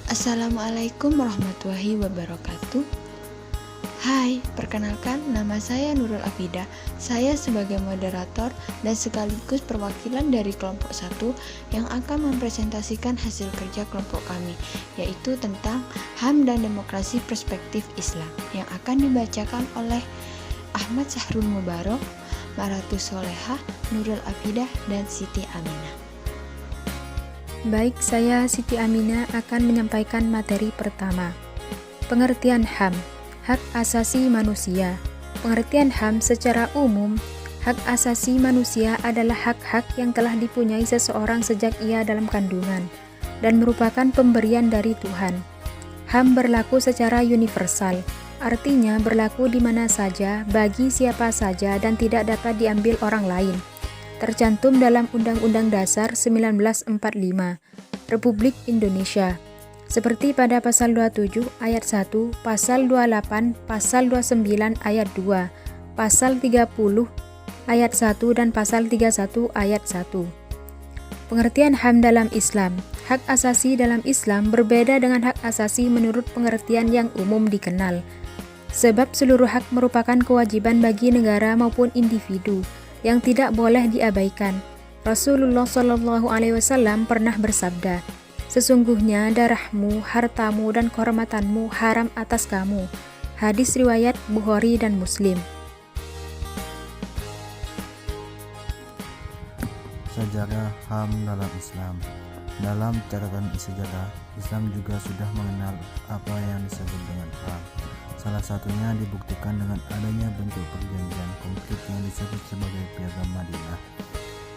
Assalamualaikum warahmatullahi wabarakatuh. Hai, perkenalkan nama saya Nurul Afida. Saya sebagai moderator dan sekaligus perwakilan dari kelompok 1 yang akan mempresentasikan hasil kerja kelompok kami, yaitu tentang HAM dan Demokrasi Perspektif Islam yang akan dibacakan oleh Ahmad Sahrul Mubarok, Maratus Solehah, Nurul Afida, dan Siti Aminah. Baik, saya Siti Aminah akan menyampaikan materi pertama. Pengertian HAM, hak asasi manusia. Pengertian HAM secara umum, hak asasi manusia adalah hak-hak yang telah dipunyai seseorang sejak ia dalam kandungan dan merupakan pemberian dari Tuhan. HAM berlaku secara universal, artinya berlaku di mana saja, bagi siapa saja dan tidak dapat diambil orang lain. Tercantum dalam Undang-Undang Dasar 1945 Republik Indonesia, seperti pada Pasal 27 Ayat 1, Pasal 28, Pasal 29 Ayat 2, Pasal 30 Ayat 1, dan Pasal 31 Ayat 1. Pengertian HAM dalam Islam. Hak asasi dalam Islam berbeda dengan hak asasi menurut pengertian yang umum dikenal, sebab seluruh hak merupakan kewajiban bagi negara maupun individu yang tidak boleh diabaikan. Rasulullah SAW pernah bersabda, "Sesungguhnya darahmu, hartamu, dan kehormatanmu haram atas kamu." Hadis riwayat Bukhari dan Muslim. Sejarah HAM dalam Islam. Dalam catatan sejarah, Islam juga sudah mengenal apa yang disebut dengan HAM. Salah satunya dibuktikan dengan adanya bentuk perjanjian konkret yang disebut sebagai Piagam Madinah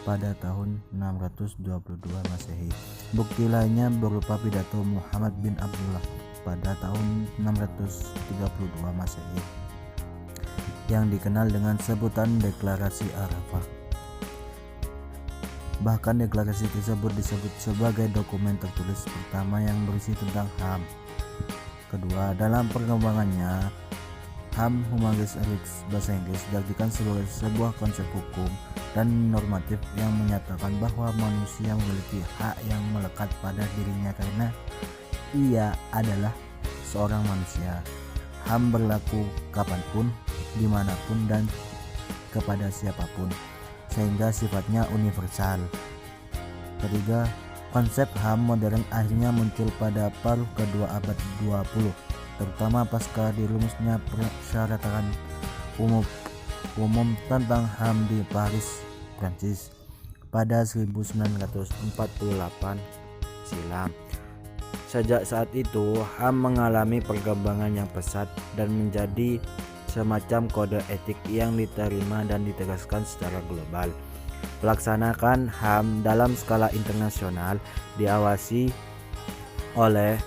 pada tahun 622 Masehi. Bukti lainnya berupa pidato Muhammad bin Abdullah pada tahun 632 Masehi yang dikenal dengan sebutan Deklarasi Arafah. Bahkan deklarasi tersebut disebut sebagai dokumen tertulis pertama yang berisi tentang HAM. Kedua, dalam perkembangannya, HAM Humanis bahasa Inggris diartikan sebagai sebuah konsep hukum dan normatif yang menyatakan bahwa manusia memiliki hak yang melekat pada dirinya karena ia adalah seorang manusia. HAM berlaku kapanpun, dimanapun, dan kepada siapapun, sehingga sifatnya universal. Ketiga, konsep HAM modern akhirnya muncul pada paruh kedua abad 20, terutama pasca dirumusnya persyaratan umum tentang HAM di Paris, Prancis pada 1948 silam. Sejak saat itu, HAM mengalami perkembangan yang pesat dan menjadi semacam kode etik yang diterima dan ditegaskan secara global. Pelaksanaan HAM dalam skala internasional diawasi oleh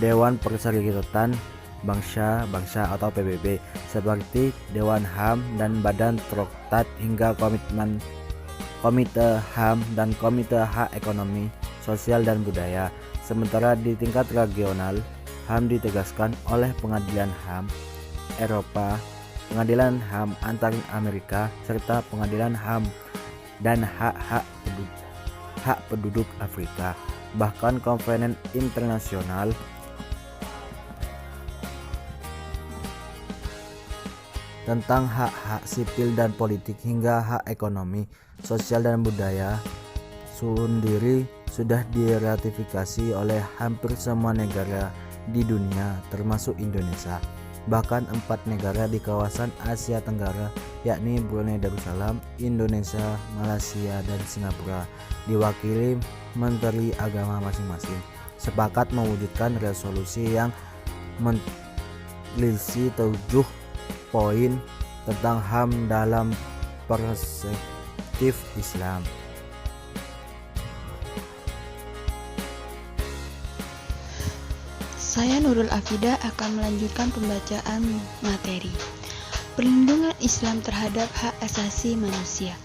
Dewan Perserikatan Bangsa-Bangsa atau PBB, seperti Dewan HAM dan Badan Troktat hingga Komite HAM dan Komite Hak Ekonomi, Sosial dan Budaya. Sementara di tingkat regional, HAM ditegaskan oleh Pengadilan HAM Eropa, Pengadilan HAM antar Amerika, serta Pengadilan HAM dan hak penduduk Afrika. Bahkan Konvenen Internasional tentang hak-hak sipil dan politik hingga hak ekonomi, sosial dan budaya sendiri sudah diratifikasi oleh hampir semua negara di dunia termasuk Indonesia. Bahkan 4 negara di kawasan Asia Tenggara, yakni Brunei Darussalam, Indonesia, Malaysia, dan Singapura, diwakili menteri agama masing-masing, sepakat mewujudkan resolusi yang meneliti 7 poin tentang HAM dalam perspektif Islam. Saya Nurul Afida akan melanjutkan pembacaan materi. Perlindungan Islam terhadap hak asasi manusia.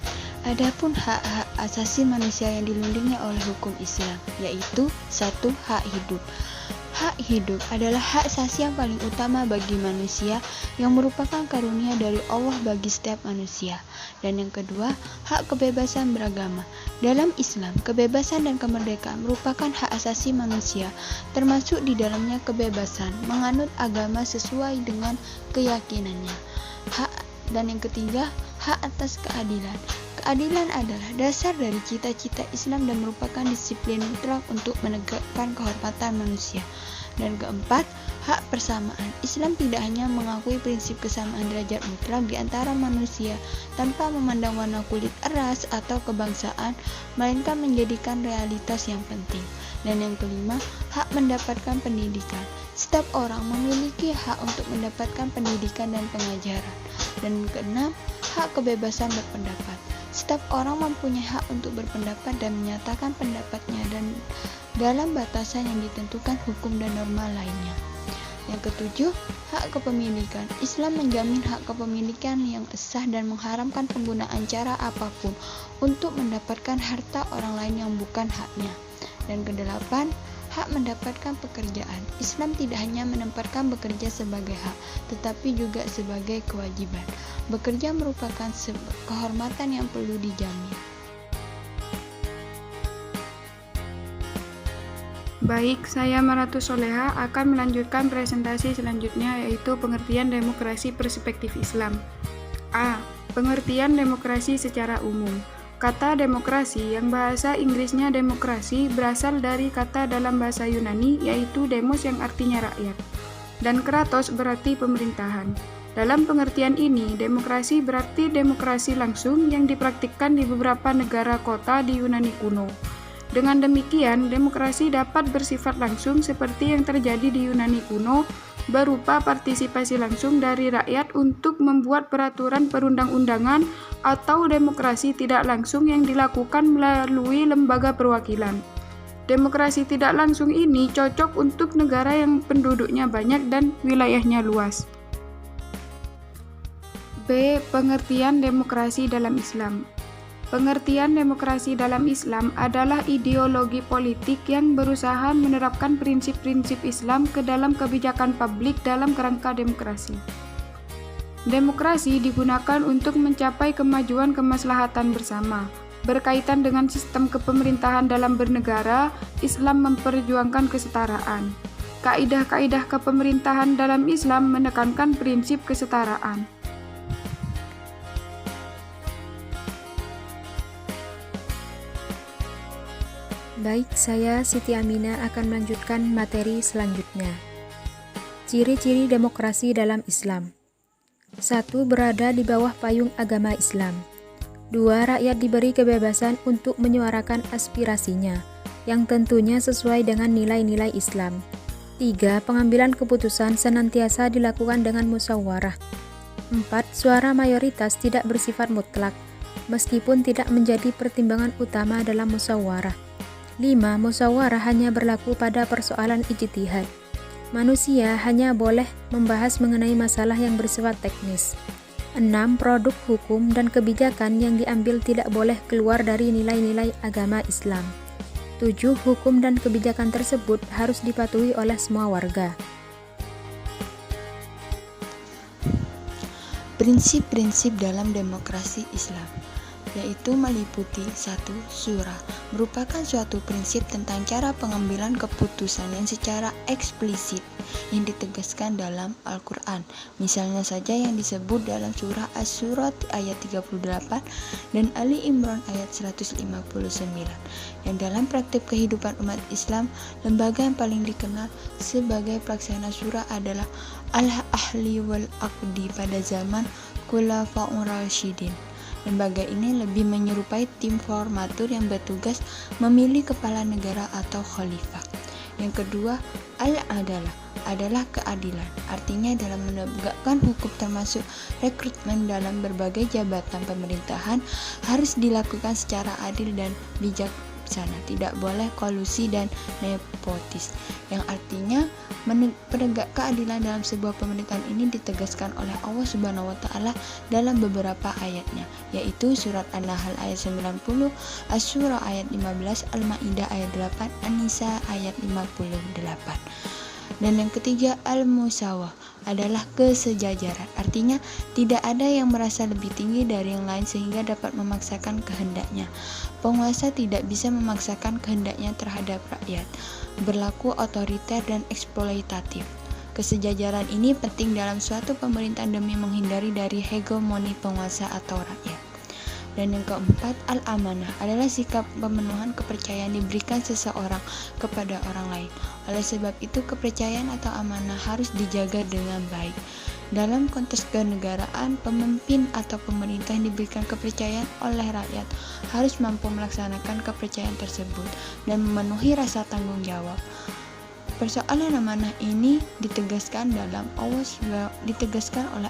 Adapun hak-hak asasi manusia yang dilindungi oleh hukum Islam, yaitu 1. Hak hidup. Hak hidup adalah hak asasi yang paling utama bagi manusia yang merupakan karunia dari Allah bagi setiap manusia. Dan yang kedua, hak kebebasan beragama. Dalam Islam, kebebasan dan kemerdekaan merupakan hak asasi manusia, termasuk di dalamnya kebebasan menganut agama sesuai dengan keyakinannya. Dan yang ketiga, hak atas keadilan. Keadilan adalah dasar dari cita-cita Islam dan merupakan disiplin mutlak untuk menegakkan kehormatan manusia. Dan keempat, hak persamaan. Islam tidak hanya mengakui prinsip kesamaan derajat mutlak di antara manusia tanpa memandang warna kulit, ras, atau kebangsaan, melainkan menjadikan realitas yang penting. Dan yang kelima, hak mendapatkan pendidikan. Setiap orang memiliki hak untuk mendapatkan pendidikan dan pengajaran. Dan keenam, hak kebebasan berpendapat. Setiap orang mempunyai hak untuk berpendapat dan menyatakan pendapatnya dan dalam batasan yang ditentukan hukum dan norma lainnya. Yang ketujuh, hak kepemilikan. Islam menjamin hak kepemilikan yang sah dan mengharamkan penggunaan cara apapun untuk mendapatkan harta orang lain yang bukan haknya. Dan kedelapan, hak mendapatkan pekerjaan. Islam tidak hanya menempatkan bekerja sebagai hak, tetapi juga sebagai kewajiban. Bekerja merupakan kehormatan yang perlu dijamin. Baik, saya Maratu Soleha akan melanjutkan presentasi selanjutnya, yaitu pengertian demokrasi perspektif Islam. A. Pengertian demokrasi secara umum. Kata demokrasi, yang bahasa Inggrisnya demokrasi, berasal dari kata dalam bahasa Yunani, yaitu demos yang artinya rakyat, dan kratos berarti pemerintahan. Dalam pengertian ini, demokrasi berarti demokrasi langsung yang dipraktikkan di beberapa negara kota di Yunani kuno. Dengan demikian, demokrasi dapat bersifat langsung seperti yang terjadi di Yunani kuno, berupa partisipasi langsung dari rakyat untuk membuat peraturan perundang-undangan, atau demokrasi tidak langsung yang dilakukan melalui lembaga perwakilan. Demokrasi tidak langsung ini cocok untuk negara yang penduduknya banyak dan wilayahnya luas. B. Pengertian demokrasi dalam Islam. Pengertian demokrasi dalam Islam adalah ideologi politik yang berusaha menerapkan prinsip-prinsip Islam ke dalam kebijakan publik dalam kerangka demokrasi. Demokrasi digunakan untuk mencapai kemajuan kemaslahatan bersama. Berkaitan dengan sistem kepemerintahan dalam bernegara, Islam memperjuangkan kesetaraan. Kaidah-kaidah kepemerintahan dalam Islam menekankan prinsip kesetaraan. Baik, saya Siti Aminah akan melanjutkan materi selanjutnya. Ciri-ciri demokrasi dalam Islam. 1. Berada di bawah payung agama Islam. 2. Rakyat diberi kebebasan untuk menyuarakan aspirasinya, yang tentunya sesuai dengan nilai-nilai Islam. 3. Pengambilan keputusan senantiasa dilakukan dengan musyawarah. 4. Suara mayoritas tidak bersifat mutlak, meskipun tidak menjadi pertimbangan utama dalam musyawarah. 5. Musyawarah hanya berlaku pada persoalan ijtihad. Manusia hanya boleh membahas mengenai masalah yang bersifat teknis. 6. Produk hukum dan kebijakan yang diambil tidak boleh keluar dari nilai-nilai agama Islam. 7. Hukum dan kebijakan tersebut harus dipatuhi oleh semua warga. Prinsip-prinsip dalam demokrasi Islam, yaitu meliputi 1. Syura, merupakan suatu prinsip tentang cara pengambilan keputusan yang secara eksplisit yang ditegaskan dalam Al-Quran. Misalnya saja yang disebut dalam surah Asy-Syura ayat 38 dan Ali Imran ayat 159. Yang dalam praktik kehidupan umat Islam, lembaga yang paling dikenal sebagai pelaksana syura adalah Al-Ahli wal Aqdi pada zaman Khulafaur Rasyidin. Lembaga ini lebih menyerupai tim formatur yang bertugas memilih kepala negara atau khalifah. Yang kedua, al-adalah adalah keadilan. Artinya dalam menegakkan hukum termasuk rekrutmen dalam berbagai jabatan pemerintahan harus dilakukan secara adil dan bijaksana. Tidak boleh kolusi dan nepotis. Yang artinya penegak keadilan dalam sebuah pemerintahan ini ditegaskan oleh Allah Subhanahu wa taala dalam beberapa ayatnya, yaitu surat An-Nahl ayat 90, Asy-Syura ayat 15, Al-Maidah ayat 8, An-Nisa ayat 58. Dan yang ketiga, al-musawah adalah kesejajaran. Artinya tidak ada yang merasa lebih tinggi dari yang lain sehingga dapat memaksakan kehendaknya. Penguasa tidak bisa memaksakan kehendaknya terhadap rakyat, berlaku otoriter dan eksploitatif. Kesejajaran ini penting dalam suatu pemerintahan demi menghindari dari hegemoni penguasa atau rakyat. Dan yang keempat, al-amanah adalah sikap pemenuhan kepercayaan diberikan seseorang kepada orang lain. Oleh sebab itu, kepercayaan atau amanah harus dijaga dengan baik. Dalam konteks kenegaraan, pemimpin atau pemerintah yang diberikan kepercayaan oleh rakyat harus mampu melaksanakan kepercayaan tersebut dan memenuhi rasa tanggung jawab. Persoalan amanah ini ditegaskan oleh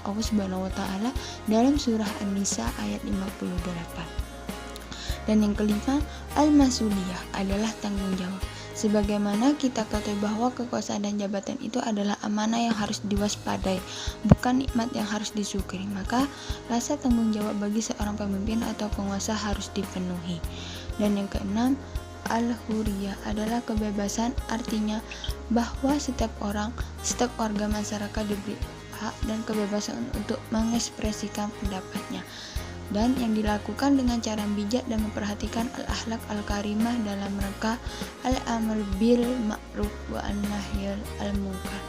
Allah Subhanahu wa taala dalam surah An-Nisa ayat 58. Dan yang kelima, al-masuliyah adalah tanggung jawab. Sebagaimana kita ketahui bahwa kekuasaan dan jabatan itu adalah amanah yang harus diwaspadai, bukan nikmat yang harus disyukuri. Maka rasa tanggung jawab bagi seorang pemimpin atau penguasa harus dipenuhi. Dan yang keenam, al-huriyah adalah kebebasan, artinya bahwa setiap warga masyarakat diberi hak dan kebebasan untuk mengekspresikan pendapatnya dan yang dilakukan dengan cara bijak dan memperhatikan al-akhlak al-karimah dalam rangka al-amr bil ma'ruf wa an-nahy al-munkar.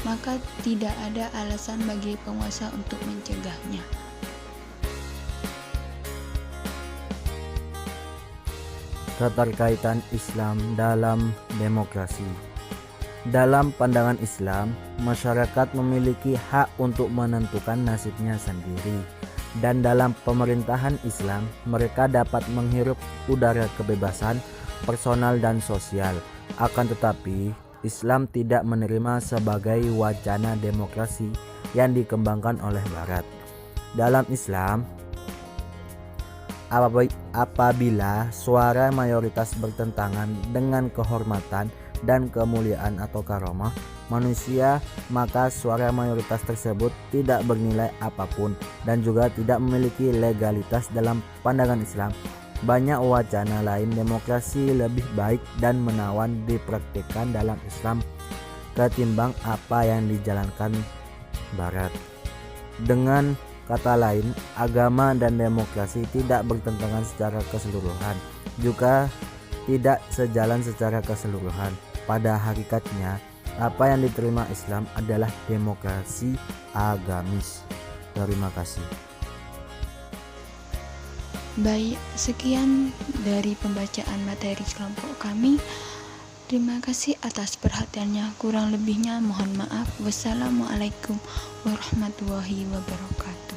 Maka tidak ada alasan bagi penguasa untuk mencegahnya. Keterkaitan Islam dalam demokrasi. Dalam pandangan Islam, masyarakat memiliki hak untuk menentukan nasibnya sendiri. Dan dalam pemerintahan Islam, mereka dapat menghirup udara kebebasan personal dan sosial. Akan tetapi, Islam tidak menerima sebagai wacana demokrasi yang dikembangkan oleh Barat. Dalam Islam, apabila suara mayoritas bertentangan dengan kehormatan dan kemuliaan atau karomah manusia, maka suara mayoritas tersebut tidak bernilai apapun dan juga tidak memiliki legalitas dalam pandangan Islam. Banyak wacana lain demokrasi lebih baik dan menawan dipraktikkan dalam Islam ketimbang apa yang dijalankan Barat. Dengan kata lain, agama dan demokrasi tidak bertentangan secara keseluruhan, juga tidak sejalan secara keseluruhan. Pada hakikatnya, apa yang diterima Islam adalah demokrasi agamis. Terima kasih. Baik, sekian dari pembacaan materi kelompok kami. Terima kasih atas perhatiannya. Kurang lebihnya mohon maaf. Wassalamualaikum warahmatullahi wabarakatuh.